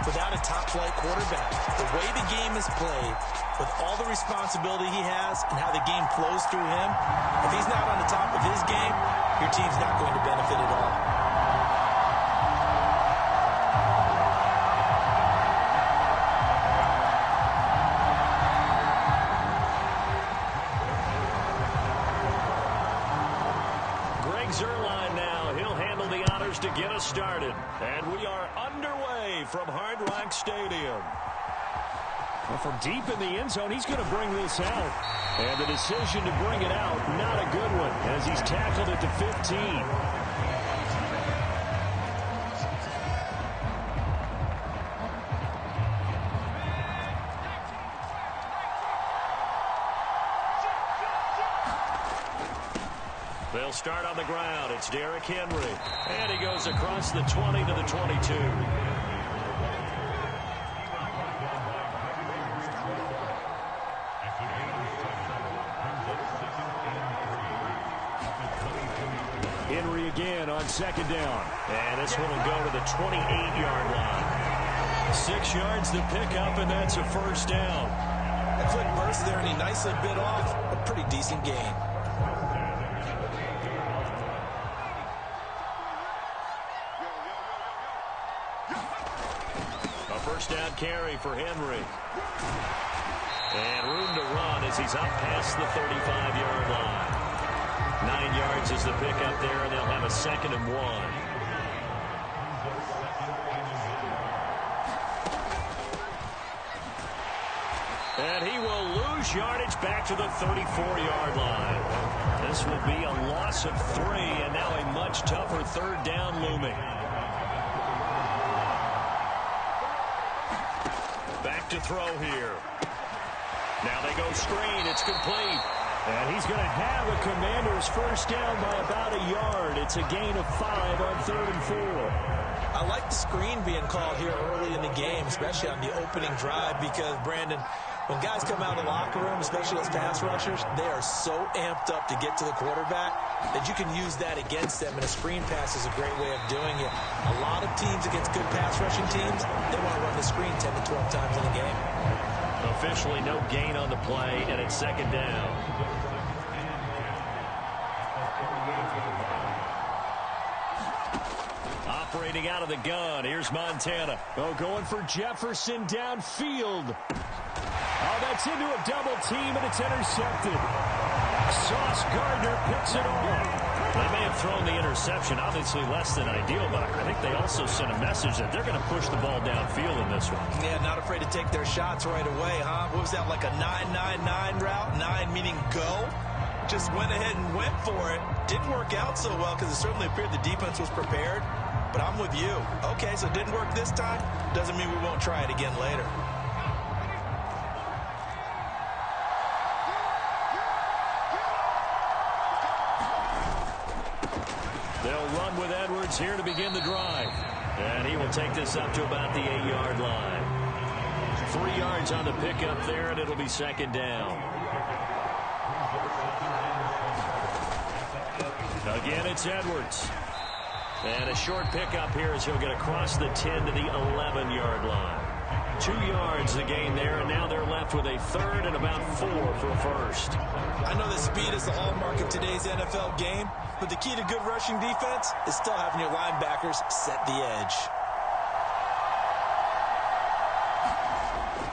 without a top-flight quarterback. The way the game is played, with all the responsibility he has and how the game flows through him, if he's not on the top of his game, your team's not going to benefit at all. To get us started, and we are underway from Hard Rock Stadium. Well, from deep in the end zone, he's going to bring this out, and the decision to bring it out, not a good one, as he's tackled at the 15. They'll start on the ground. It's Derrick Henry. And he goes across the 20 to the 22. Henry again on second down. And this one will go to the 28-yard line. 6 yards to pick up, and that's a first down. A quick burst there, and he nicely bit off a pretty decent gain. First down carry for Henry. And room to run as he's up past the 35-yard line. 9 yards is the pickup there, and they'll have a 2nd and 1. And he will lose yardage back to the 34-yard line. This will be a loss of 3, and now a much tougher 3rd down looming. Back to throw here. Now they go screen. It's complete. And he's going to have a Commander's first down by about a yard. It's a gain of 5 on 3rd and 4. I like the screen being called here early in the game, especially on the opening drive, because, Brandon, when guys come out of the locker room, especially as pass rushers, they are so amped up to get to the quarterback that you can use that against them, and a screen pass is a great way of doing it. A lot of teams against good pass rushing teams, they want to run the screen 10 to 12 times in a game. Officially no gain on the play, and it's 2nd down. Operating out of the gun, here's Montana. Oh, going for Jefferson downfield. Oh, that's into a double team, and it's intercepted. Sauce Gardner picks it off. They may have thrown the interception, obviously less than ideal, but I think they also sent a message that they're going to push the ball downfield in this one. Yeah, not afraid to take their shots right away, huh? What was that, like a 9-9-9 route? 9 meaning go? Just went ahead and went for it. Didn't work out so well because it certainly appeared the defense was prepared, but I'm with you. Okay, so it didn't work this time. Doesn't mean we won't try it again later. They'll run with Edwards here to begin the drive. And he will take this up to about the 8-yard line. 3 yards on the pickup there, and it'll be 2nd down. Again, it's Edwards. And a short pickup here as he'll get across the 10 to the 11-yard line. 2 yards the gain there, and now they're left with a 3rd and about 4 for a first. I know that speed is the hallmark of today's NFL game, but the key to good rushing defense is still having your linebackers set the edge.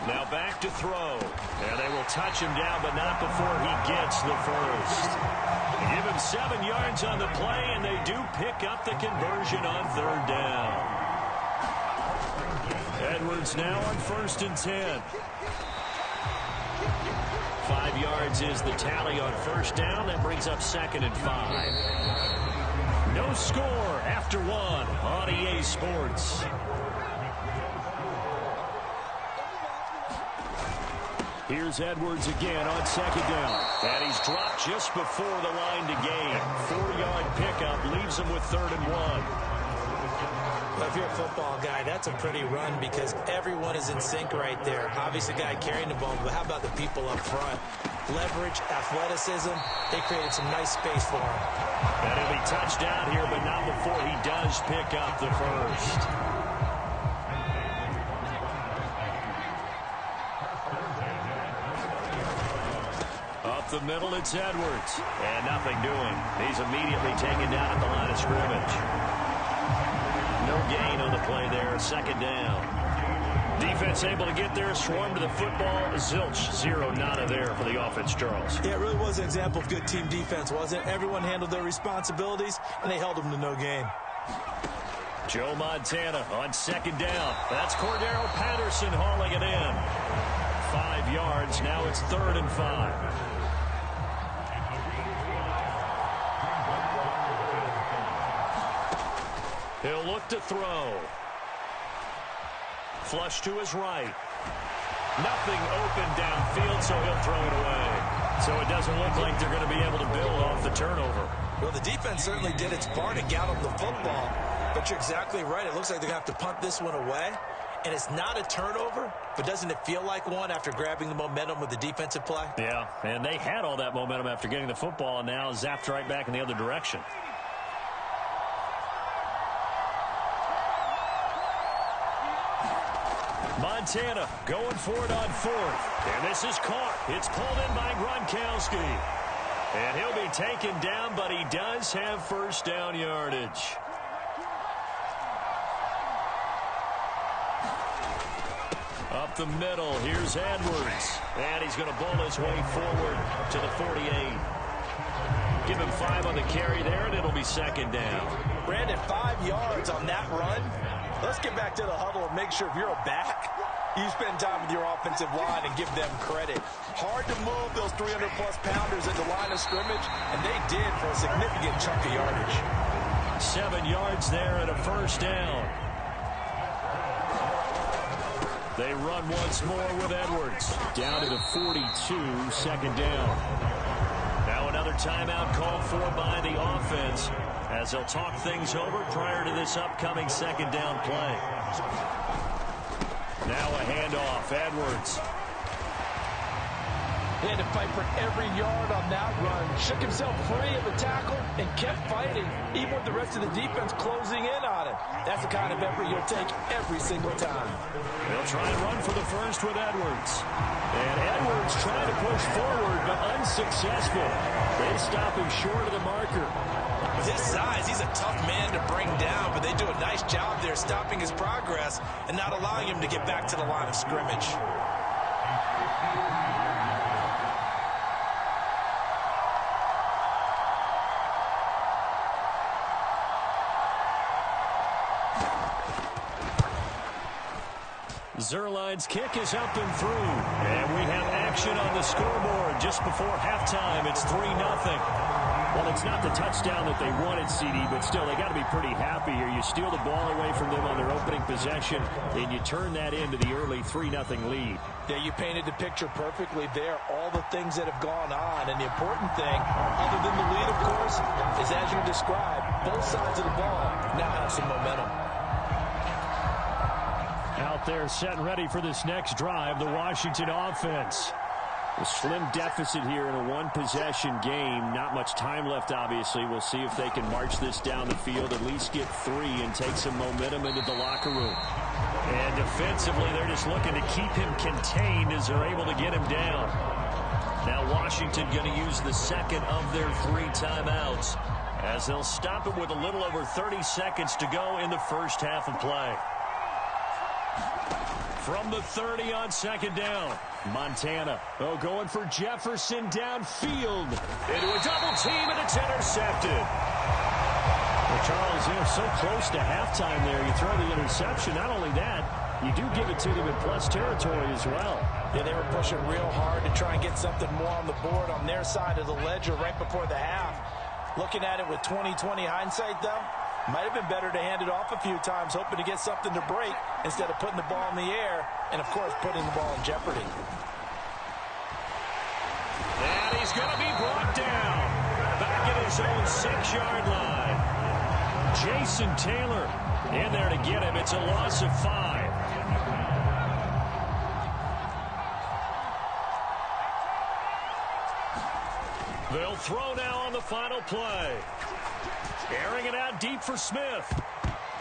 Now back to throw. And they will touch him down, but not before he gets the first. Give him 7 yards on the play, and they do pick up the conversion on 3rd down. Edwards now on 1st and 10. 5 yards is the tally on 1st down. That brings up 2nd and 5. No score after 1 on EA Sports. Here's Edwards again on 2nd down. And he's dropped just before the line to gain. 4-yard pickup leaves him with 3rd and 1. Well, if you're a football guy, that's a pretty run because everyone is in sync right there. Obviously, the guy carrying the ball, but how about the people up front? Leverage, athleticism, they created some nice space for him. And he'll be touched down here, but not before he does pick up the first. Up the middle, it's Edwards. And nothing doing. He's immediately taken down at the line of scrimmage. No gain on the play there. Second down. Defense able to get there, swarm to the football. Zilch, 0 nada there for the offense, Charles. Yeah, it really was an example of good team defense, wasn't it? Everyone handled their responsibilities, and they held them to no gain. Joe Montana on second down. That's Cordero Patterson hauling it in. 5 yards. Now it's 3rd and 5. He'll look to throw. Flush to his right. Nothing open downfield, so he'll throw it away. So it doesn't look like they're going to be able to build off the turnover. Well, the defense certainly did its part to gallop the football, but you're exactly right. It looks like they're going to have to punt this one away, and it's not a turnover, but doesn't it feel like one after grabbing the momentum with the defensive play? Yeah, and they had all that momentum after getting the football, and now zapped right back in the other direction. Montana going for it on 4th. And this is caught. It's pulled in by Gronkowski. And he'll be taken down, but he does have first down yardage. Up the middle, here's Edwards. And he's going to bowl his way forward to the 48. Give him 5 on the carry there, and it'll be second down. Brandon, 5 yards on that run. Let's get back to the huddle and make sure if you're a back, you spend time with your offensive line and give them credit. Hard to move those 300-plus pounders at the line of scrimmage, and they did for a significant chunk of yardage. 7 yards there and a first down. They run once more with Edwards. Down to the 42, second down. Now another timeout called for by the offense as they'll talk things over prior to this upcoming second down play. Now a handoff, Edwards. He had to fight for every yard on that run. Shook himself free of the tackle and kept fighting, even with the rest of the defense closing in on him. That's the kind of effort you'll take every single time. They'll try and run for the first with Edwards. And Edwards trying to push forward, but unsuccessful. They stop him short of the marker. With his size, he's a tough man to bring down, but they do a nice job there stopping his progress and not allowing him to get back to the line of scrimmage. Zerline's kick is up and through. And we have action on the scoreboard just before halftime. It's 3-0. Well, it's not the touchdown that they wanted, CD, but still, they got to be pretty happy here. You steal the ball away from them on their opening possession, and you turn that into the early 3-0 lead. Yeah, you painted the picture perfectly there. All the things that have gone on, and the important thing, other than the lead, of course, is as you described, both sides of the ball now have some momentum. Out there set and ready for this next drive, the Washington offense. A slim deficit here in a one-possession game. Not much time left, obviously. We'll see if they can march this down the field, at least get 3 and take some momentum into the locker room. And defensively, they're just looking to keep him contained as they're able to get him down. Now Washington going to use the second of their 3 timeouts as they'll stop it with a little over 30 seconds to go in the first half of play. From the 30 on second down, Montana. Oh, going for Jefferson downfield. Into a double team, and it's intercepted. Well, Charles, you're so close to halftime there. You throw the interception. Not only that, you do give it to them in plus territory as well. Yeah, they were pushing real hard to try and get something more on the board on their side of the ledger right before the half. Looking at it with 20/20 hindsight, though, might have been better to hand it off a few times, hoping to get something to break instead of putting the ball in the air and, of course, putting the ball in jeopardy. And he's going to be brought down back at his own 6-yard line. Jason Taylor in there to get him. It's a loss of 5. They'll throw now on the final play. Airing it out deep for Smith.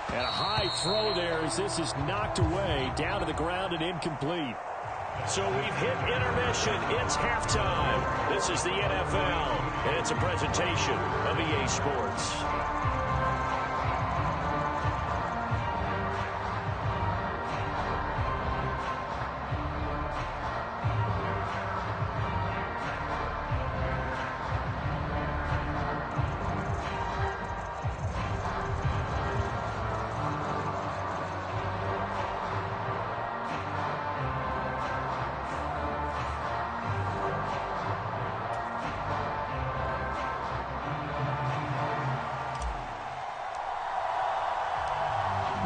And a high throw there as this is knocked away, down to the ground and incomplete. So we've hit intermission. It's halftime. This is the NFL, and it's a presentation of EA Sports.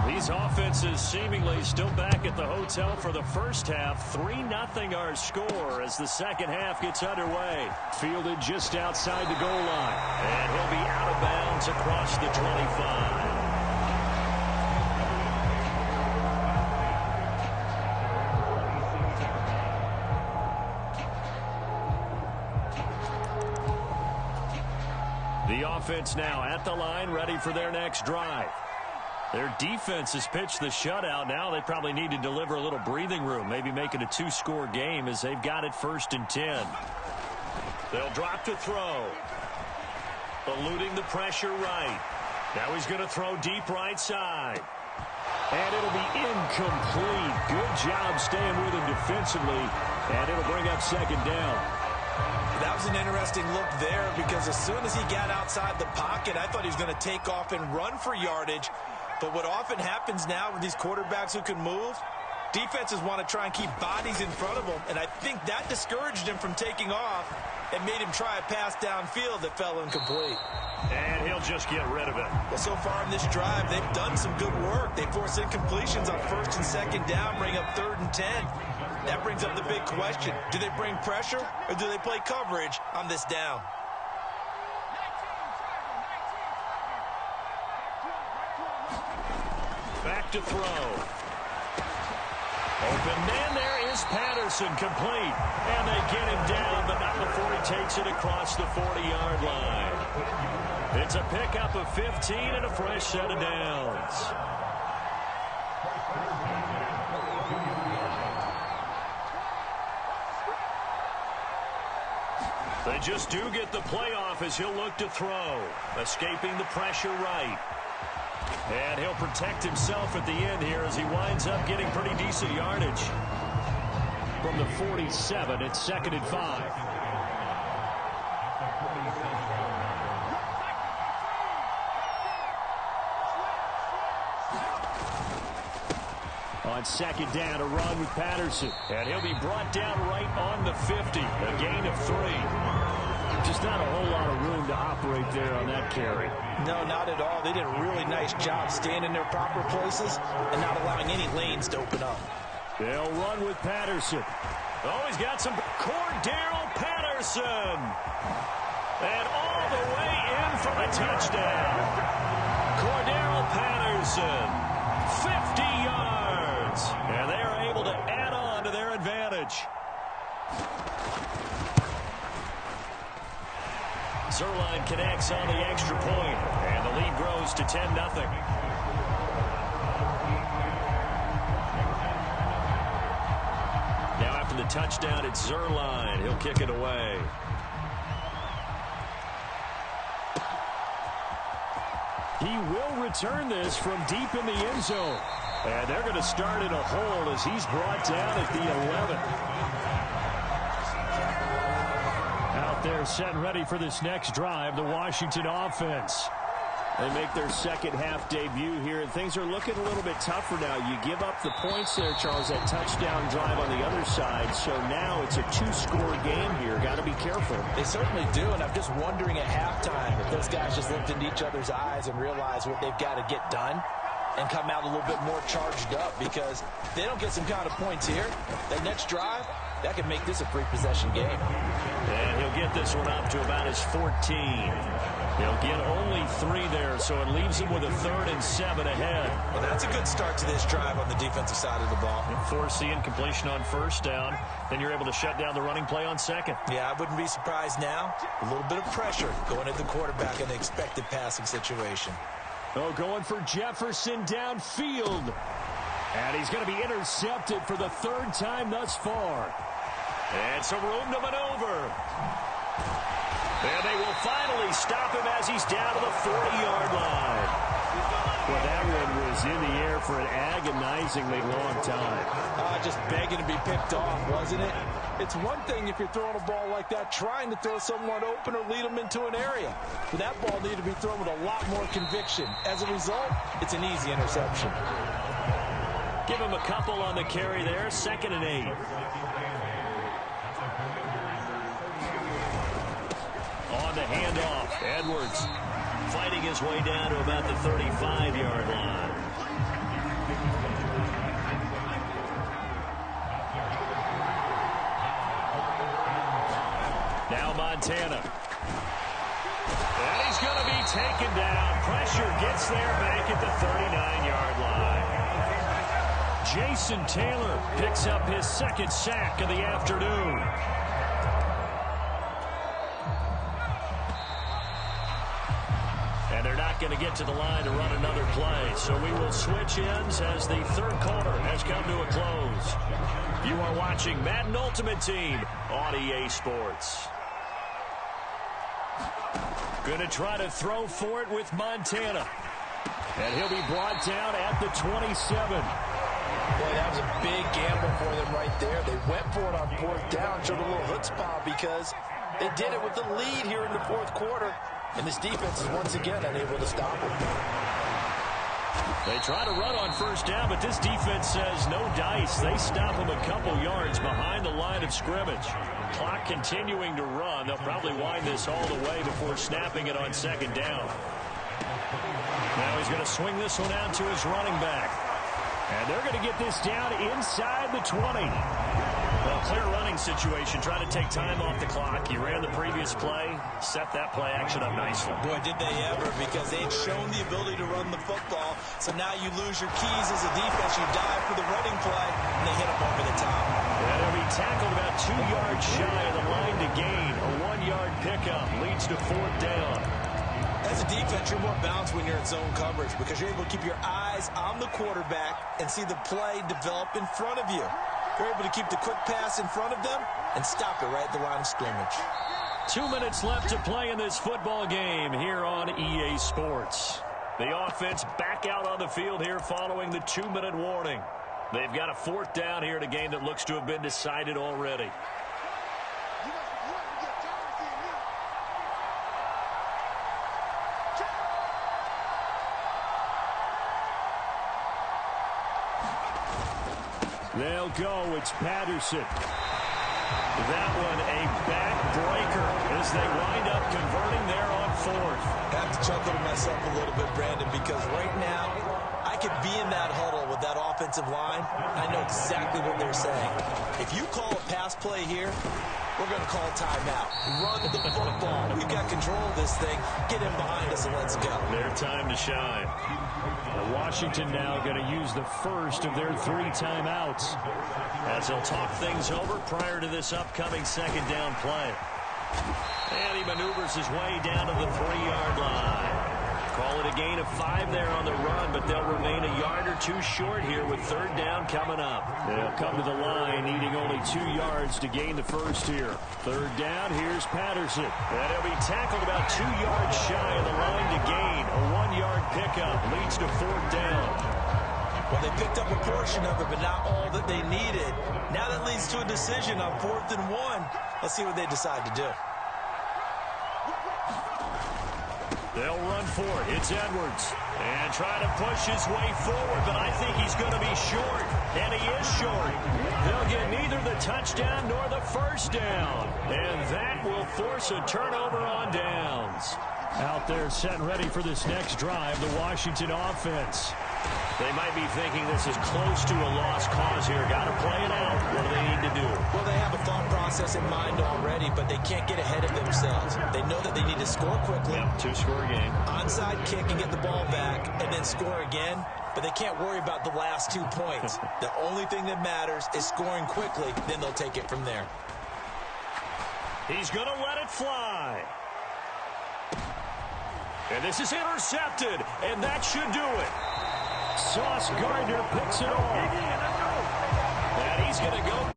These offenses seemingly still back at the hotel for the first half. 3-0 our score as the second half gets underway. Fielded just outside the goal line. And he'll be out of bounds across the 25. The offense now at the line, ready for their next drive. Their defense has pitched the shutout. Now they probably need to deliver a little breathing room, maybe make it a 2-score game as they've got it 1st and 10. They'll drop to throw. Eluding the pressure right. Now he's going to throw deep right side. And it'll be incomplete. Good job staying with him defensively. And it'll bring up 2nd down. That was an interesting look there because as soon as he got outside the pocket, I thought he was going to take off and run for yardage. But what often happens now with these quarterbacks who can move, defenses want to try and keep bodies in front of them. And I think that discouraged him from taking off and made him try a pass downfield that fell incomplete. And he'll just get rid of it. Well, so far in this drive, they've done some good work. They force incompletions on 1st and 2nd down, bring up 3rd and 10. That brings up the big question. Do they bring pressure or do they play coverage on this down? Back to throw. Open man, there is Patterson, complete. And they get him down, but not before he takes it across the 40-yard line. It's a pickup of 15 and a fresh set of downs. They just do get the playoff as he'll look to throw. Escaping the pressure right. And he'll protect himself at the end here as he winds up getting pretty decent yardage. From the 47, it's 2nd and 5. On 2nd down, a run with Patterson. And he'll be brought down right on the 50. A gain of 3. Just not a whole lot of room to operate there on that carry. No, not at all. They did a really nice job staying in their proper places and not allowing any lanes to open up. They'll run with Patterson. Oh, he's got some Cordero Patterson. And all the way in for a touchdown. Cordero Patterson, 50 yards. And they are able to add on to their advantage. Zerline connects on the extra point, and the lead grows to 10-0. Now after the touchdown, it's Zerline. He'll kick it away. He will return this from deep in the end zone. And they're going to start in a hole as he's brought down at the 11. Out there set and ready for this next drive, the Washington offense. They make their second half debut here, and things are looking a little bit tougher now. You give up the points there, Charles, that touchdown drive on the other side. So now it's a 2-score game here. Got to be careful. They certainly do, and I'm just wondering at halftime if those guys just looked into each other's eyes and realized what they've got to get done and come out a little bit more charged up, because if they don't get some kind of points here, that next drive, that could make this a 3-possession game. And he'll get this one up to about his 14. He'll get only 3 there, so it leaves him with a 3rd and 7 ahead. Well, that's a good start to this drive on the defensive side of the ball. Force the incompletion on 1st down. Then you're able to shut down the running play on 2nd. Yeah, I wouldn't be surprised now. A little bit of pressure going at the quarterback in the expected passing situation. Oh, going for Jefferson downfield. And he's going to be intercepted for the third time thus far. And some room to maneuver. And they will finally stop him as he's down to the 40-yard line. Well, that one was in the air for an agonizingly long time. Just begging to be picked off, wasn't it? It's one thing if you're throwing a ball like that, trying to throw someone open or lead them into an area. But that ball needed to be thrown with a lot more conviction. As a result, it's an easy interception. Give him a couple on the carry there, 2nd and 8. On the handoff, Edwards fighting his way down to about the 35-yard line. Now Montana. And he's going to be taken down. Pressure gets there back at the 39-yard line. Jason Taylor picks up his 2nd sack of the afternoon. And they're not going to get to the line to run another play. So we will switch ends as the third quarter has come to a close. You are watching Madden Ultimate Team on EA Sports. Going to try to throw for it with Montana. And he'll be brought down at the 27. Boy, that was a big gamble for them right there. They went for it on 4th down, showed a little chutzpah because they did it with the lead here in the 4th quarter. And this defense is once again unable to stop them. They try to run on 1st down, but this defense says no dice. They stop them a couple yards behind the line of scrimmage. Clock continuing to run. They'll probably wind this all the way before snapping it on 2nd down. Now he's going to swing this one out to his running back. And they're going to get this down inside the 20. Well, clear running situation, trying to take time off the clock. You ran the previous play, set that play action up nicely. Boy, did they ever, because they'd shown the ability to run the football. So now you lose your keys as a defense. You dive for the running play, and they hit them over the top. And he'll be tackled about 2 yards shy of the line to gain. A 1-yard pickup leads to 4th down. As a defense, you're more balanced when you're in zone coverage because you're able to keep your eyes on the quarterback and see the play develop in front of you. You're able to keep the quick pass in front of them and stop it right at the line of scrimmage. 2 minutes left to play in this football game here on EA Sports. The offense back out on the field here following the 2-minute warning. They've got a 4th down here in a game that looks to have been decided already. They'll go. It's Patterson. That one a backbreaker as they wind up converting there on 4th. I have to chuckle to myself a little bit, Brandon, because right now I could be in that huddle with that offensive line. I know exactly what they're saying. If you call a pass play here, we're going to call a timeout. Run the football. We've got control of this thing. Get in behind us and let's go. Their time to shine. Washington now going to use the first of their 3 timeouts as they'll talk things over prior to this upcoming 2nd down play. And he maneuvers his way down to the 3-yard line. Call it a gain of 5 there on the run, but they'll remain a yard or 2 short here with 3rd down coming up. They'll come to the line needing only 2 yards to gain the first here. 3rd down, here's Patterson. And he'll be tackled about 2 yards shy of the line to gain. A 1-yard pickup leads to 4th down. Well, they picked up a portion of it, but not all that they needed. Now that leads to a decision on 4th and 1. Let's see what they decide to do. They'll run for it. It's Edwards. And trying to push his way forward, but I think he's going to be short. And he is short. They'll get neither the touchdown nor the first down. And that will force a turnover on downs. Out there set ready for this next drive, the Washington offense. They might be thinking this is close to a lost cause here. Got to play it out. What do they need to do? Well, they have a thought process in mind already, but they can't get ahead of themselves. They know that they need to score quickly. Yep, 2-score game. Onside kick and get the ball back and then score again. But they can't worry about the last 2 points. The only thing that matters is scoring quickly. Then they'll take it from there. He's going to let it fly. And this is intercepted, and that should do it. Sauce Gardner picks it off. And he's going to go.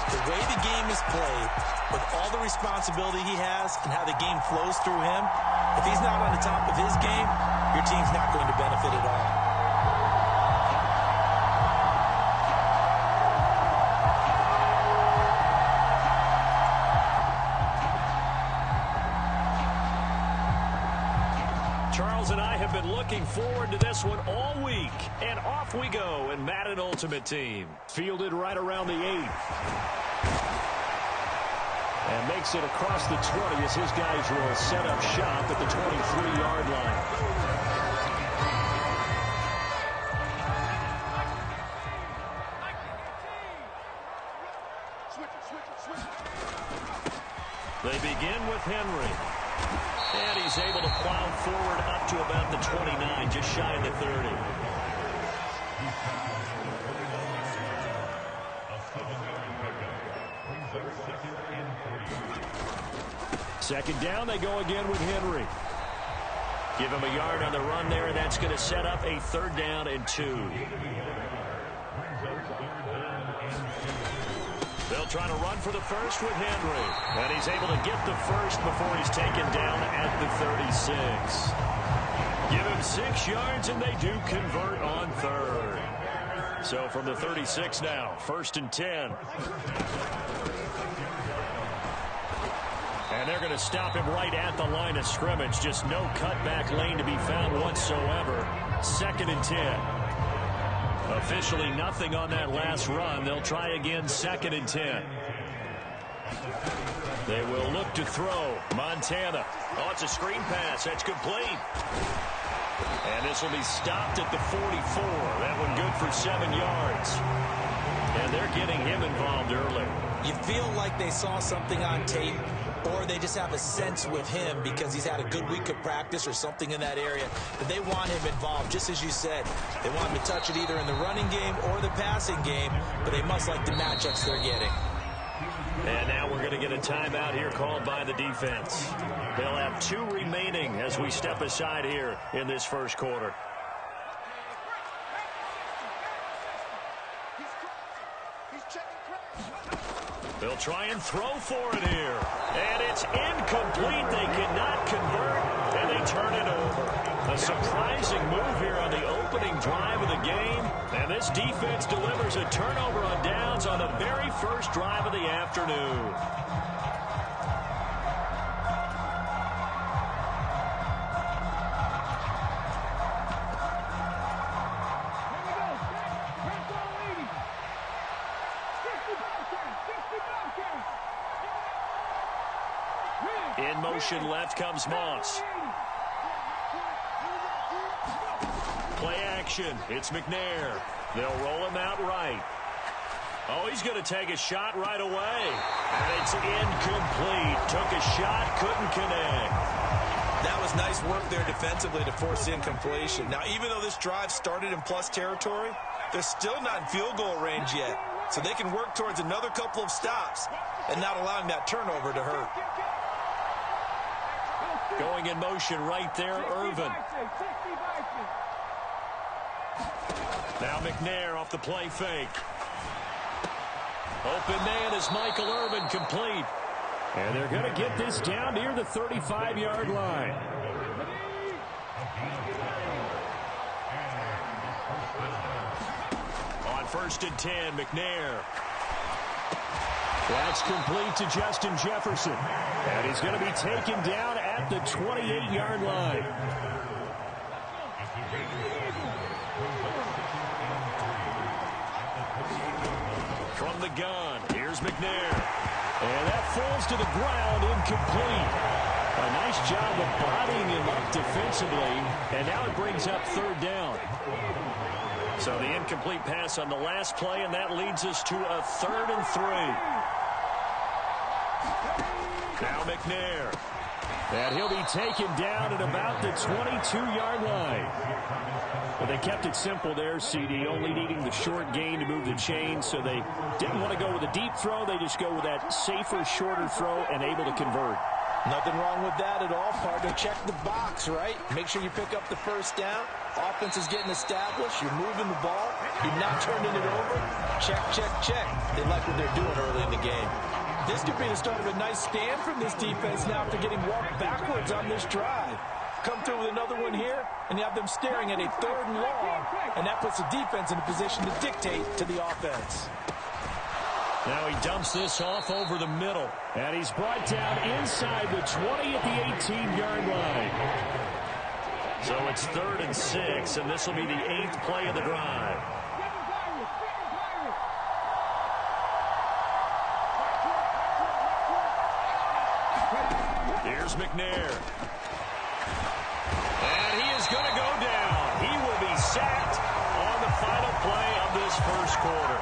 The way the game is played, with all the responsibility he has and how the game flows through him, if he's not on the top of his game, your team's not going to benefit at all. Charles and I have been looking forward to this one all week. And off we go in Madden Ultimate Team. Fielded right around the 8. And makes it across the 20 as his guys will set up shop at the 23-yard line. They begin with Henry. And he's able to plow forward up to about the 29, just shy of the 30. Second down, they go again with Henry. Give him a yard on the run there, and that's going to set up a 3rd down and 2. They'll try to run for the first with Henry. And he's able to get the first before he's taken down at the 36. Give him 6 yards, and they do convert on 3rd. So from the 36 now, 1st and 10. And they're going to stop him right at the line of scrimmage. Just no cutback lane to be found whatsoever. 2nd and 10. Officially nothing on that last run. They'll try again 2nd and 10. They will look to throw. Montana. Oh, it's a screen pass. That's complete. And this will be stopped at the 44. That one good for 7 yards. And they're getting him involved early. You feel like they saw something on tape, or they just have a sense with him because he's had a good week of practice or something in that area that they want him involved. Just as you said, they want him to touch it either in the running game or the passing game, but they must like the matchups they're getting. And now we're going to get a timeout here called by the defense. They'll have 2 remaining as we step aside here in this first quarter. They'll try and throw for it here. And it's incomplete. They cannot convert, and they turn it over. A surprising move here on the opening drive of the game. And this defense delivers a turnover on downs on the very first drive of the afternoon. In motion left comes Moss. Play action. It's McNair. They'll roll him out right. Oh, he's going to take a shot right away. And it's incomplete. Took a shot, couldn't connect. That was nice work there defensively to force incompletion. Now, even though this drive started in plus territory, they're still not in field goal range yet. So they can work towards another couple of stops and not allowing that turnover to hurt. Going in motion right there, Irvin. Now McNair off the play fake. Open man is Michael Irvin, complete. And they're going to get this down near the 35-yard line. On 1st and 10, McNair. That's complete to Justin Jefferson. And he's going to be taken down at the 28-yard line. From the gun, here's McNair. And that falls to the ground, incomplete. A nice job of bodying him up defensively. And now it brings up 3rd down. So the incomplete pass on the last play, and that leads us to a 3rd and 3. Now McNair. And he'll be taken down at about the 22-yard line. But they kept it simple there, CD, only needing the short gain to move the chain, so they didn't want to go with a deep throw. They just go with that safer, shorter throw and able to convert. Nothing wrong with that at all, partner. Check the box, right? Make sure you pick up the 1st down. Offense is getting established. You're moving the ball. You're not turning it over. Check, check, check. They like what they're doing early in the game. This could be the start of a nice stand from this defense now after getting walked backwards on this drive. Come through with another one here, and you have them staring at a 3rd and long, and that puts the defense in a position to dictate to the offense. Now he dumps this off over the middle, and he's brought down inside the 20 at the 18-yard line. So it's 3rd and 6, and this will be the 8th play of the drive. Here's McNair. And he is going to go down. He will be sacked on the final play of this 1st quarter.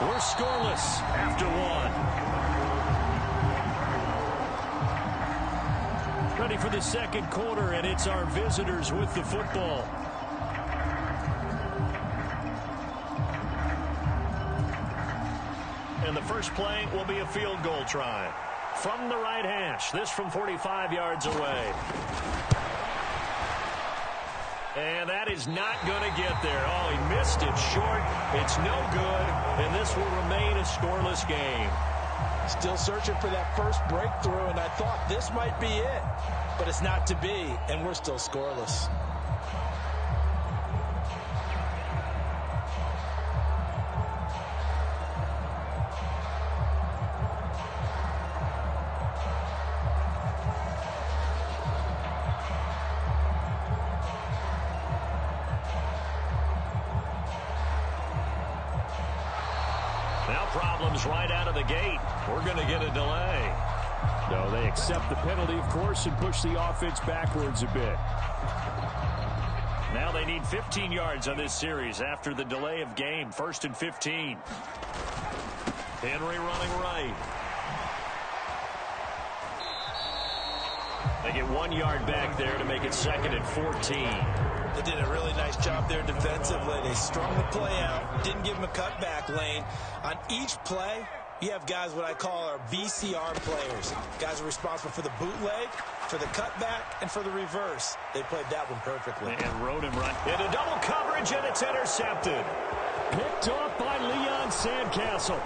We're scoreless after 1. Ready for the 2nd quarter, and it's our visitors with the football. And the first play will be a field goal try. From the right hash, this from 45 yards away. And that is not going to get there. Oh, he missed it short. It's no good, and this will remain a scoreless game. Still searching for that first breakthrough, and I thought this might be it. But it's not to be, and we're still scoreless. Now problems right out of the gate. We're going to get a delay. No, they accept the penalty, of course, and push the offense backwards a bit. Now they need 15 yards on this series after the delay of game. 1st and 15. Henry running right. They get 1 yard back there to make it 2nd and 14. They did a really nice job there defensively. They strung the play out, didn't give them a cutback lane. On each play, you have guys what I call our VCR players. Guys are responsible for the bootleg, for the cutback, and for the reverse. They played that one perfectly. And rode him right into double coverage, and it's intercepted. Picked off by Leon Sandcastle.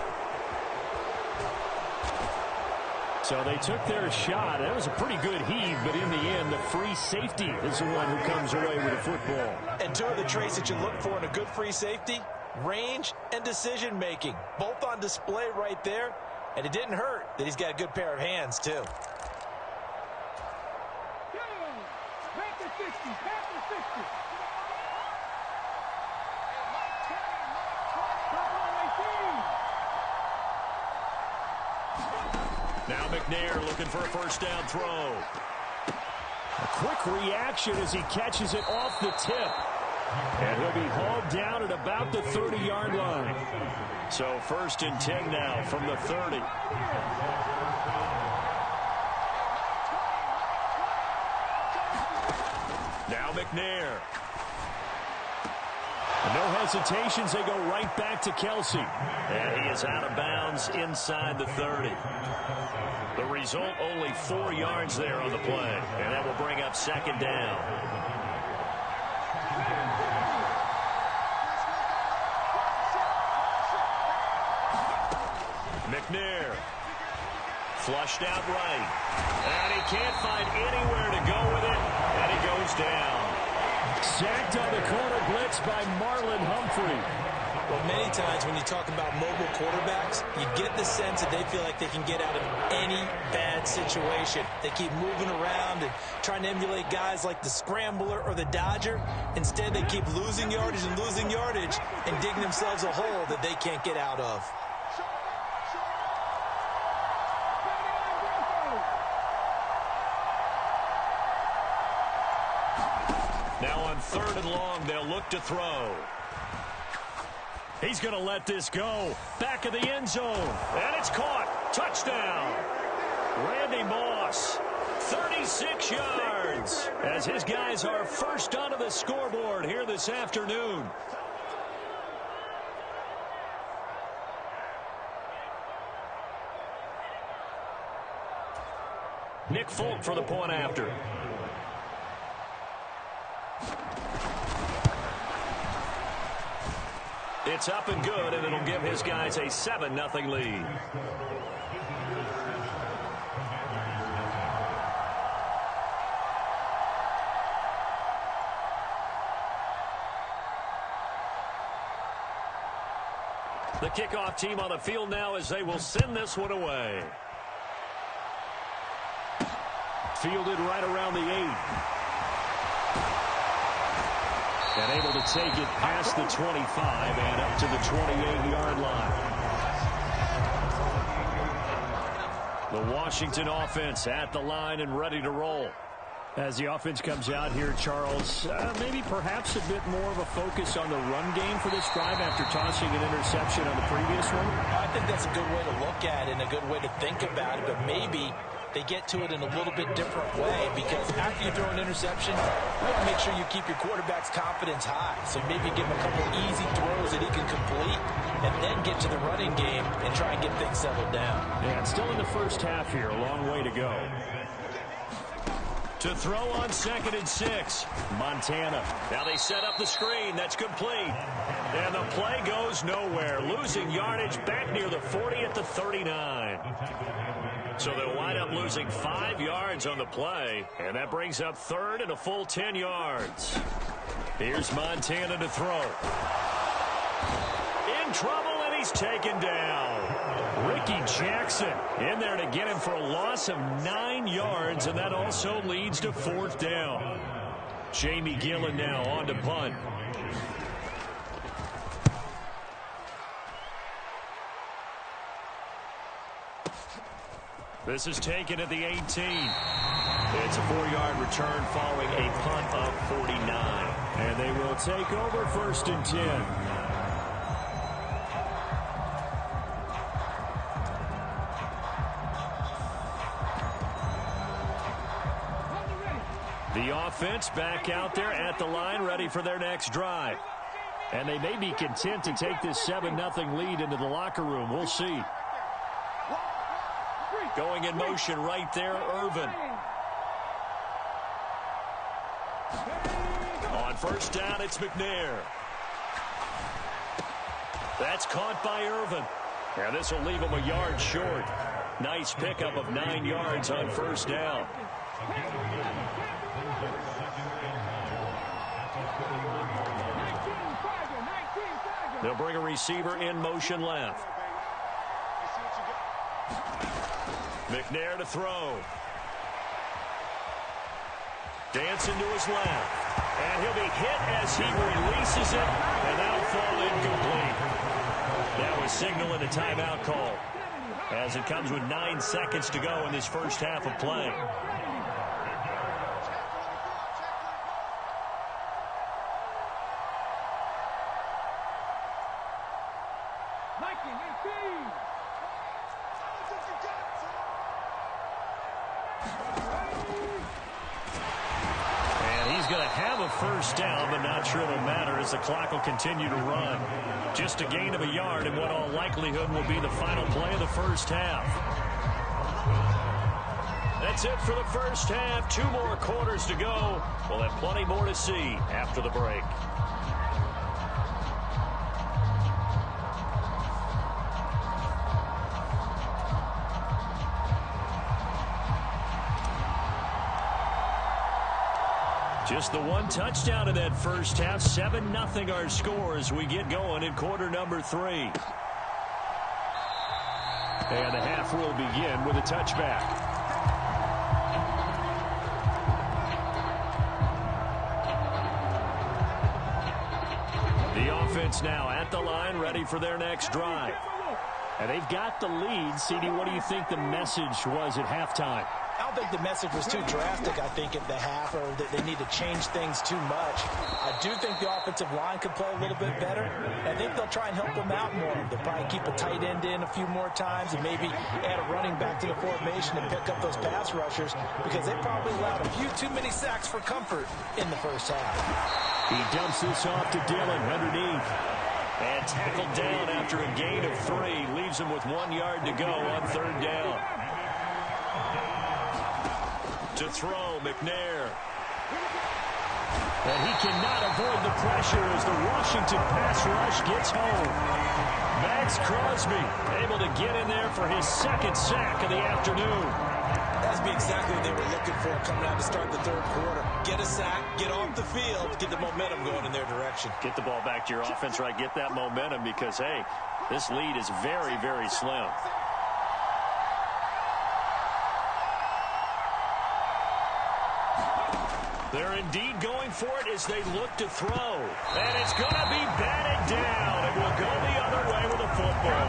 So they took their shot. That was a pretty good heave, but in the end, the free safety is the one who comes away with the football. And 2 of the traits that you look for in a good free safety, range and decision-making. Both on display right there, and it didn't hurt that he's got a good pair of hands, too. Now McNair looking for a first down throw. A quick reaction as he catches it off the tip. And he'll be hauled down at about the 30-yard line. So 1st and 10 now from the 30. Now McNair. No hesitations, they go right back to Kelsey. And he is out of bounds inside the 30. The result, only 4 yards there on the play. And that will bring up 2nd down. McNair. Flushed out right. And he can't find anywhere to go with it. And he goes down. Sacked on the corner blitz by Marlon Humphrey. Well, many times when you talk about mobile quarterbacks, you get the sense that they feel like they can get out of any bad situation. They keep moving around and trying to emulate guys like the Scrambler or the Dodger. Instead, they keep losing yardage and digging themselves a hole that they can't get out of. Now on 3rd and long, they'll look to throw. He's going to let this go. Back of the end zone. And it's caught. Touchdown. Randy Moss. 36 yards. As his guys are first onto the scoreboard here this afternoon. Nick Folk for the point after. It's up and good, and it'll give his guys a 7-0 lead. The kickoff team on the field now as they will send this one away. Fielded right around the 8. And able to take it past the 25 and up to the 28-yard line. The Washington offense at the line and ready to roll. As the offense comes out here, Charles, maybe perhaps a bit more of a focus on the run game for this drive after tossing an interception on the previous one? I think that's a good way to look at it and a good way to think about it, but maybe they get to it in a little bit different way, because after you throw an interception, you want to make sure you keep your quarterback's confidence high. So maybe give him a couple easy throws that he can complete and then get to the running game and try and get things settled down. Yeah, it's still in the first half here. A long way to go. To throw on 2nd and 6. Montana. Now they set up the screen. That's complete. And the play goes nowhere. Losing yardage back near the 40 at the 39. So they'll wind up losing 5 yards on the play. And that brings up 3rd and a full 10 yards. Here's Montana to throw. In trouble, and he's taken down. Ricky Jackson in there to get him for a loss of 9 yards, and that also leads to 4th down. Jamie Gillen now on to punt. This is taken at the 18. It's a 4-yard return following a punt of 49. And they will take over 1st and 10. The offense back out there at the line, ready for their next drive. And they may be content to take this 7-0 lead into the locker room. We'll see. Going in motion right there, Irvin. On 1st down, it's McNair. That's caught by Irvin. And this will leave him a yard short. Nice pickup of 9 yards on 1st down. They'll bring a receiver in motion left. McNair to throw. Dancing to his left. And he'll be hit as he releases it. And that'll fall incomplete. That was signaling a timeout call. as it comes with 9 seconds to go in this first half of play. First down, but not sure it'll matter as the clock will continue to run. Just a gain of a yard in what all likelihood will be the final play of the first half. That's it for the first half. 2 more quarters to go. We'll have plenty more to see after the break. Just the 1 touchdown in that first half. 7-0 our score as we get going in quarter number 3. And the half will begin with a touchback. The offense now at the line, ready for their next drive. And they've got the lead. CD, what do you think the message was at halftime? I don't think the message was too drastic, I think, at the half, or that they need to change things too much. I do think the offensive line could play a little bit better. I think they'll try and help them out more. They'll probably keep a tight end in a few more times and maybe add a running back to the formation and pick up those pass rushers because they probably allowed a few too many sacks for comfort in the first half. He dumps this off to Dillon underneath. And tackled down after a gain of 3. Leaves him with 1 yard to go on 3rd down. To throw, McNair. And he cannot avoid the pressure as the Washington pass rush gets home. Max Crosby able to get in there for his 2nd sack of the afternoon. That's exactly what they were looking for coming out to start the 3rd quarter. Get a sack, get off the field, get the momentum going in their direction. Get the ball back to your offense, right? Get that momentum because, hey, this lead is very, very slim. They're indeed going for it as they look to throw. And it's going to be batted down. It will go the other way with the football.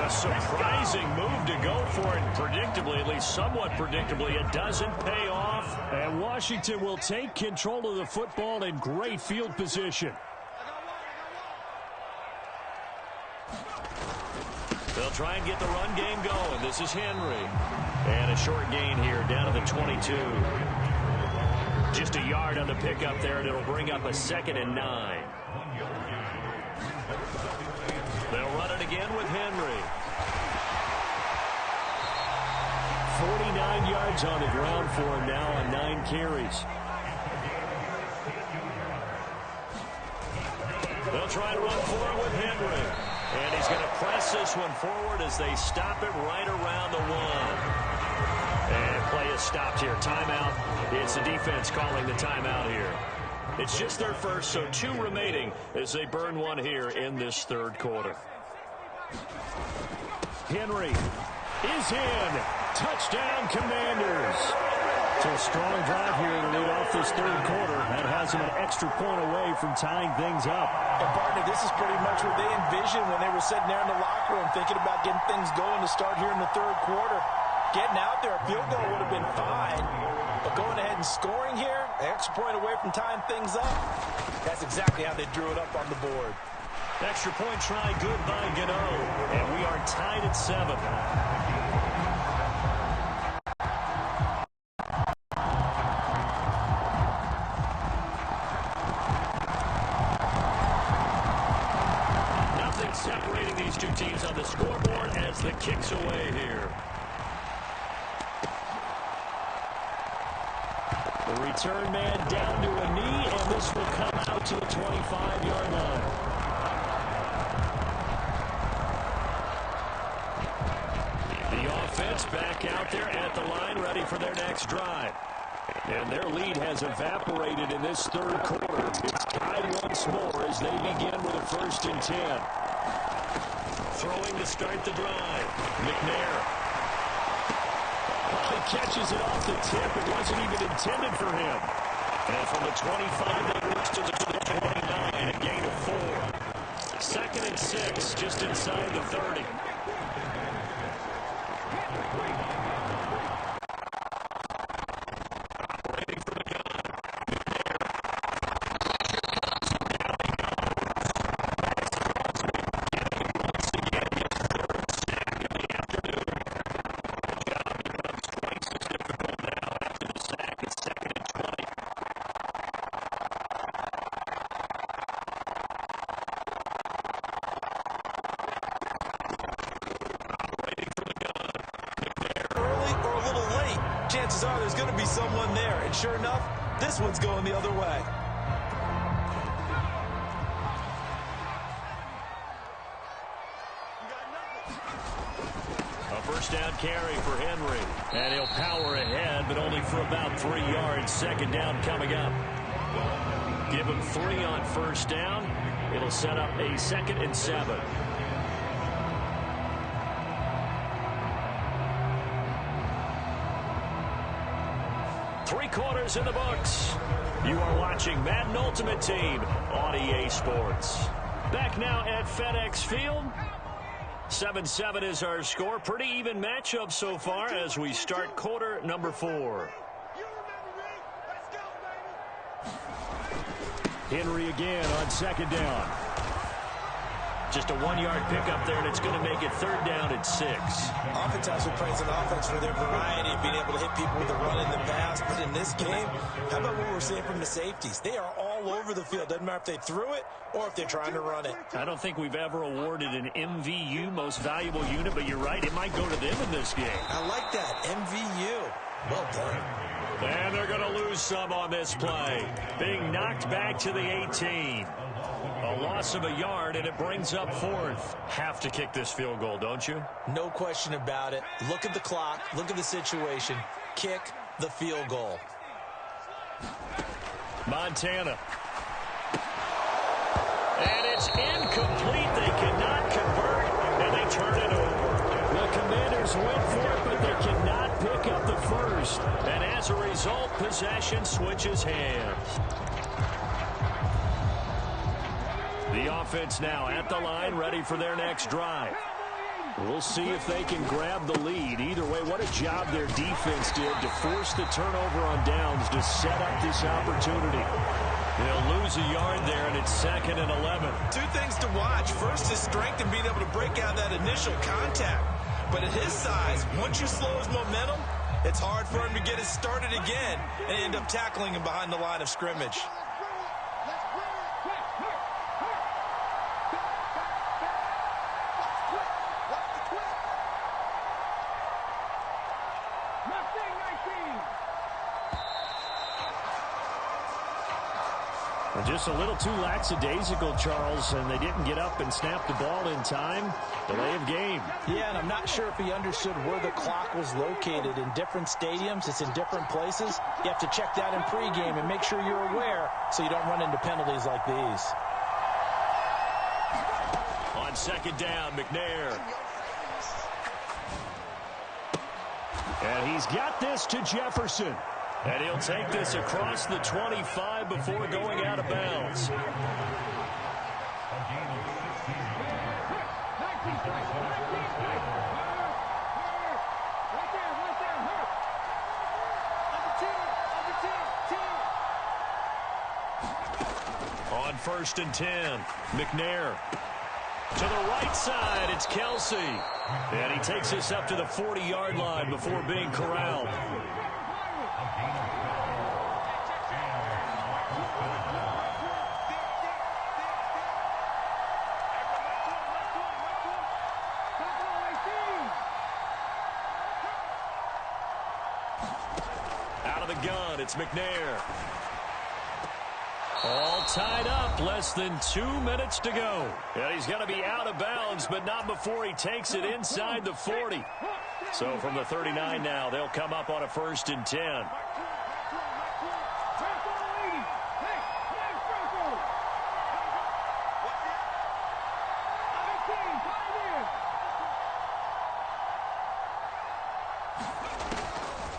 A surprising move to go for it. Predictably, at least somewhat predictably, it doesn't pay off. And Washington will take control of the football in great field position. They'll try and get the run game going. This is Henry. And a short gain here down to the 22. Just a yard on the pickup there, and it'll bring up a 2nd and 9. They'll run it again with Henry. 49 yards on the ground for him now on 9 carries. They'll try and run for it with Henry. And he's going to press this one forward as they stop it right around the 1. And play is stopped here. Timeout. It's the defense calling the timeout here. It's just their first, so 2 remaining as they burn 1 here in this 3rd quarter. Henry is in. Touchdown, Commanders. So a strong drive here to lead off this 3rd quarter. That has them an extra point away from tying things up. And partner, this is pretty much what they envisioned when they were sitting there in the locker room thinking about getting things going to start here in the 3rd quarter. Getting out there, a field goal would have been fine. But going ahead and scoring here, an extra point away from tying things up, that's exactly how they drew it up on the board. Extra point try good by Gano. And we are tied at 7. Nothing separating these 2 teams on the scoreboard as the kick's away here. The return man down to a knee, and this will come out to the 25-yard line. The offense back out there at the line, ready for their next drive. And their lead has evaporated in this 3rd quarter. It's tied once more as they begin with a 1st and 10. Throwing to start the drive. McNair. He catches it off the tip. It wasn't even intended for him. And from the 25, they reach to the 29, a gain of 4. 2nd and 6, just inside the 30. It's 2nd and 20. Waiting for the gun. Early or a little late, chances are there's going to be someone there. And sure enough, this one's going the other way. A first down carry for Henry. And he'll power ahead, but only for about 3 yards. 2nd down coming up. Give him 3 on first down. It'll set up a 2nd and 7. Three quarters in the books. You are watching Madden Ultimate Team on EA Sports. Back now at FedEx Field. 7-7 is our score. Pretty even matchup so far as we start quarter number 4. Henry again on 2nd down. Just a 1-yard pickup there, and it's going to make it 3rd down at 6. Oftentimes we praise an offense for their variety of being able to hit people with the run in the pass. But in this game, how about what we're seeing from the safeties? They are all over the field. Doesn't matter if they threw it or if they're trying to run it. I don't think we've ever awarded an MVU, most valuable unit, but you're right, it might go to them in this game. I like that. MVU. Well done. And they're going to lose some on this play. Being knocked back to the 18. A loss of a yard, and it brings up 4th. Have to kick this field goal, don't you? No question about it. Look at the clock. Look at the situation. Kick the field goal. Montana. And it's incomplete. They cannot convert, and they turn it over. The Commanders went for it, but they cannot pick up the first. And as a result, possession switches hands. The offense now at the line, ready for their next drive. We'll see if they can grab the lead. Either way, what a job their defense did to force the turnover on downs to set up this opportunity. They'll lose a yard there, and it's 2nd and 11. Two things to watch. First, his strength and being able to break out that initial contact. But at his size, once you slow his momentum, it's hard for him to get it started again and end up tackling him behind the line of scrimmage. Just a little too lackadaisical, Charles, and they didn't get up and snap the ball in time. Delay of game. Yeah, and I'm not sure if he understood where the clock was located. In different stadiums, it's in different places. You have to check that in pregame and make sure you're aware so you don't run into penalties like these. On 2nd down, McNair. And he's got this to Jefferson. And he'll take this across the 25 before going out of bounds. On 1st and 10, McNair. To the right side, it's Kelsey. And he takes us up to the 40-yard line before being corralled. Out of the gun, it's McNair. All tied up, less than 2 minutes to go. And he's going to be out of bounds, but not before he takes it inside the 40. So from the 39 now, they'll come up on a 1st and 10.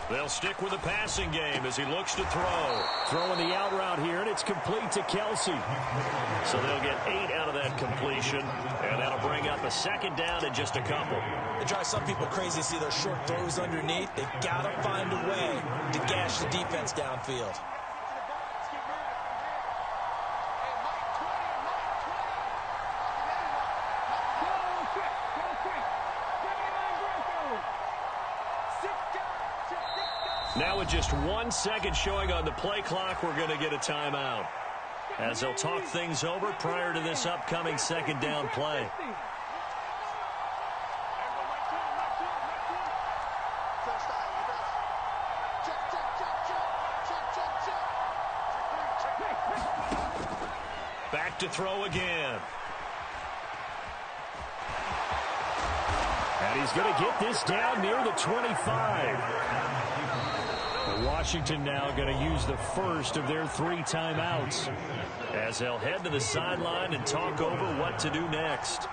They'll stick with the passing game as he looks to throw. Throwing the out route here, and it's complete to Kelsey. So they'll get 8 out of that completion, and that'll bring up a 2nd down and just a couple. It drives some people crazy to see those short throws underneath. They've got to find a way to gash the defense downfield. Now with just 1 second showing on the play clock, we're going to get a timeout, as they'll talk things over prior to this upcoming second down play. Back to throw again. And he's going to get this down near the 25. Washington now going to use the first of their 3 timeouts, as they'll head to the sideline and talk over what to do next.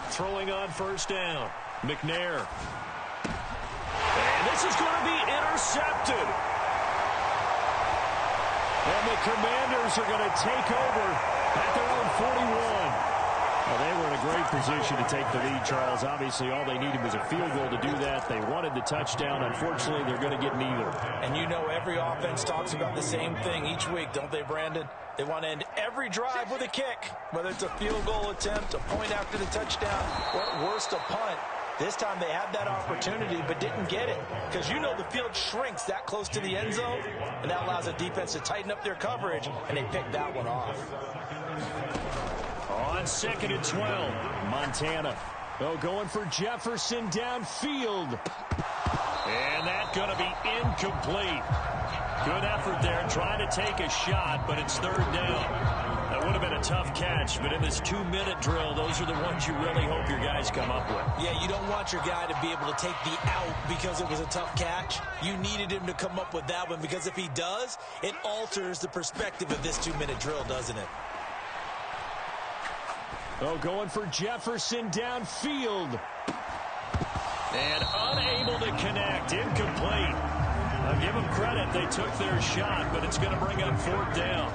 Throwing on first down. McNair. And this is going to be intercepted. And the Commanders are going to take over at their own 41. Well, they were in a great position to take the lead, Charles. Obviously, all they needed was a field goal to do that. They wanted the touchdown. Unfortunately, they're going to get neither. And you know every offense talks about the same thing each week, don't they, Brandon? They want to end every drive with a kick, whether it's a field goal attempt, a point after the touchdown, or at worst, a punt. This time they had that opportunity but didn't get it, because you know the field shrinks that close to the end zone, and that allows the defense to tighten up their coverage, and they picked that one off. On 2nd and 12, Montana. Oh, going for Jefferson downfield. And that's going to be incomplete. Good effort there, trying to take a shot, but it's 3rd down. That would have been a tough catch, but in this 2-minute drill, those are the ones you really hope your guys come up with. Yeah, you don't want your guy to be able to take the out because it was a tough catch. You needed him to come up with that one, because if he does, it alters the perspective of this 2-minute drill, doesn't it? Oh, going for Jefferson downfield. And unable to connect, incomplete. I'll give them credit, they took their shot, but it's going to bring up 4th down.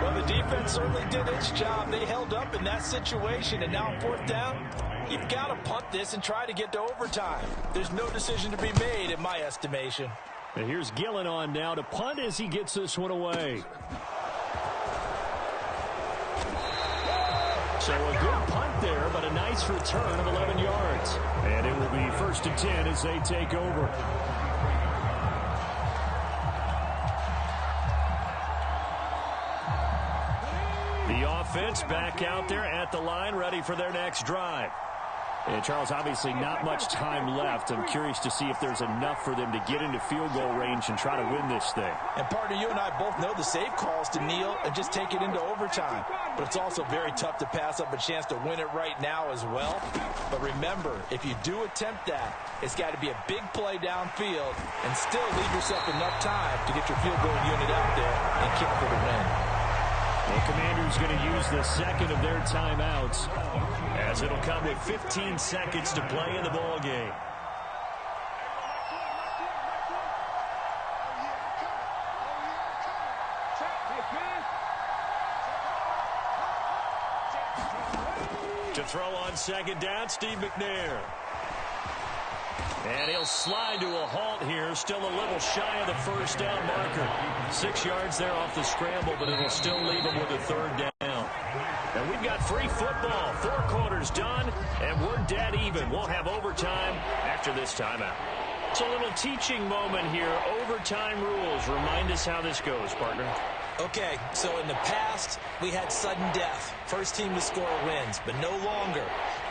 Well, the defense certainly did its job. They held up in that situation, and now 4th down, you've got to punt this and try to get to overtime. There's no decision to be made, in my estimation. And here's Gillen on now to punt as he gets this one away. So a good punt there, but a nice return of 11 yards. And it will be 1st and 10 as they take over. The offense back out there at the line, ready for their next drive. And Charles, obviously not much time left. I'm curious to see if there's enough for them to get into field goal range and try to win this thing. And partner, you and I both know the safe calls to kneel and just take it into overtime. But it's also very tough to pass up a chance to win it right now as well. But remember, if you do attempt that, it's got to be a big play downfield and still leave yourself enough time to get your field goal unit out there and kick for the win. The Commanders going to use the 2nd of their timeouts, as it'll come with 15 seconds to play in the ball game. To throw on 2nd down, Steve McNair. And he'll slide to a halt here, still a little shy of the 1st down marker. 6 yards there off the scramble, but it'll still leave him with a 3rd down. And we've got free football, 4 quarters done, and we're dead even. We'll have overtime after this timeout. It's a little teaching moment here. Overtime rules. Remind us how this goes, partner. Okay, so in the past, we had sudden death. First team to score wins, but no longer.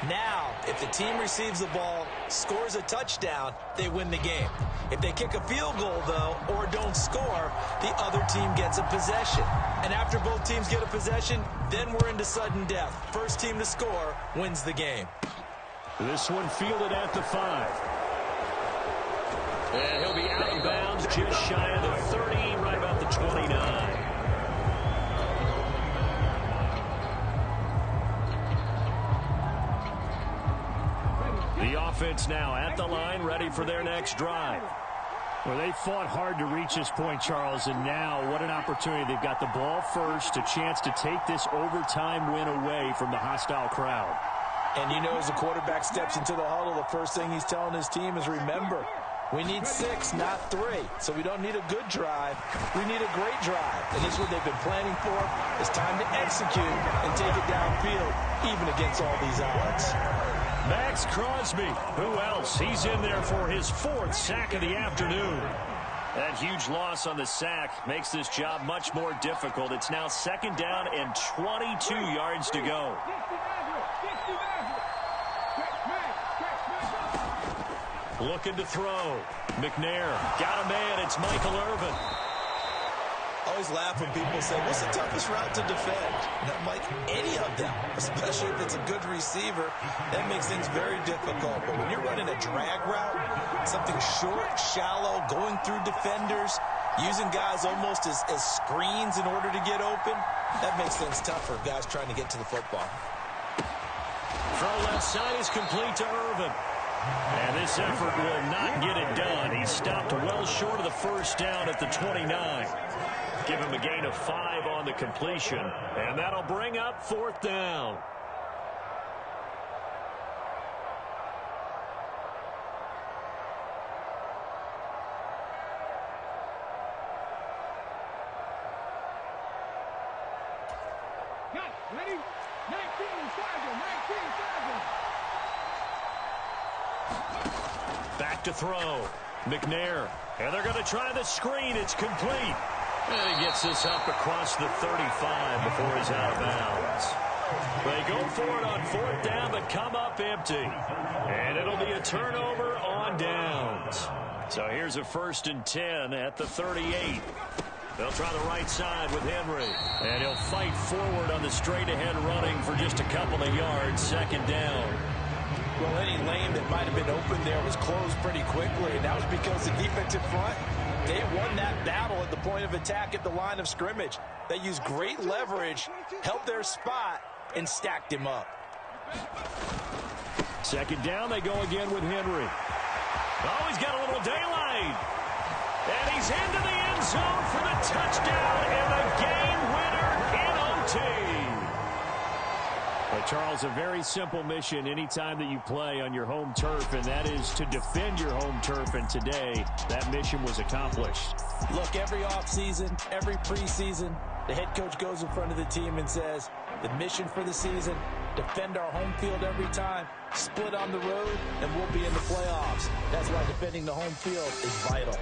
Now, if the team receives the ball, scores a touchdown, they win the game. If they kick a field goal, though, or don't score, the other team gets a possession. And after both teams get a possession, then we're into sudden death. First team to score wins the game. This one fielded at the 5. And he'll be out of bounds just shy of the 30, right about the 29. The offense now at the line, ready for their next drive. Well, they fought hard to reach this point, Charles, and now what an opportunity. They've got the ball first, a chance to take this overtime win away from the hostile crowd. And you know, as the quarterback steps into the huddle, the first thing he's telling his team is, remember, We need 6, not 3. So we don't need a good drive. We need a great drive. And this is what they've been planning for. It's time to execute and take it downfield, even against all these odds. Max Crosby. Who else? He's in there for his 4th sack of the afternoon. That huge loss on the sack makes this job much more difficult. It's now 2nd down and 22 yards to go. Looking to throw. McNair got a man. It's Michael Irvin. Always laugh when people say, what's the toughest route to defend? And I'm like, any of them, especially if it's a good receiver, that makes things very difficult. But when you're running a drag route, something short, shallow, going through defenders, using guys almost as screens in order to get open, that makes things tougher, guys trying to get to the football. Throw left side is complete to Irvin. And this effort will not get it done. He stopped well short of the 1st down at the 29. Give him a gain of 5 on the completion. And that'll bring up 4th down. Ready? 19, Sergeant, 19, Sergeant. Back to throw. McNair. And they're going to try the screen. It's complete. And he gets this up across the 35 before he's out of bounds. They go for it on 4th down, but come up empty. And it'll be a turnover on downs. So here's a 1st and 10 at the 38. They'll try the right side with Henry. And he'll fight forward on the straight-ahead running for just a couple of yards. 2nd down. Well, any lane that might have been open there was closed pretty quickly, and that was because the defensive front, they won that battle at the point of attack at the line of scrimmage. They used great leverage, held their spot, and stacked him up. 2nd down, they go again with Henry. Oh, he's got a little daylight. And he's into the end zone for the touchdown and the game winner in OT. But Charles, a very simple mission anytime that you play on your home turf, and that is to defend your home turf. And today, that mission was accomplished. Look, every offseason, every preseason, the head coach goes in front of the team and says, the mission for the season, defend our home field every time, split on the road, and we'll be in the playoffs. That's why defending the home field is vital.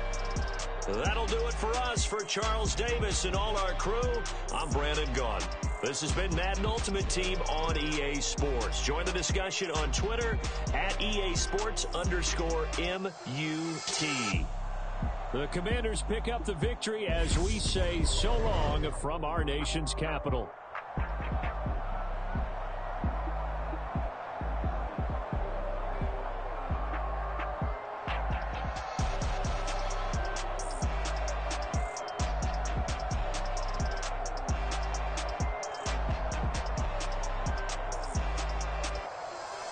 That'll do it for us. For Charles Davis and all our crew, I'm Brandon Gaughan. This has been Madden Ultimate Team on EA Sports. Join the discussion on Twitter at EA Sports_MUT. The Commanders pick up the victory as we say so long from our nation's capital.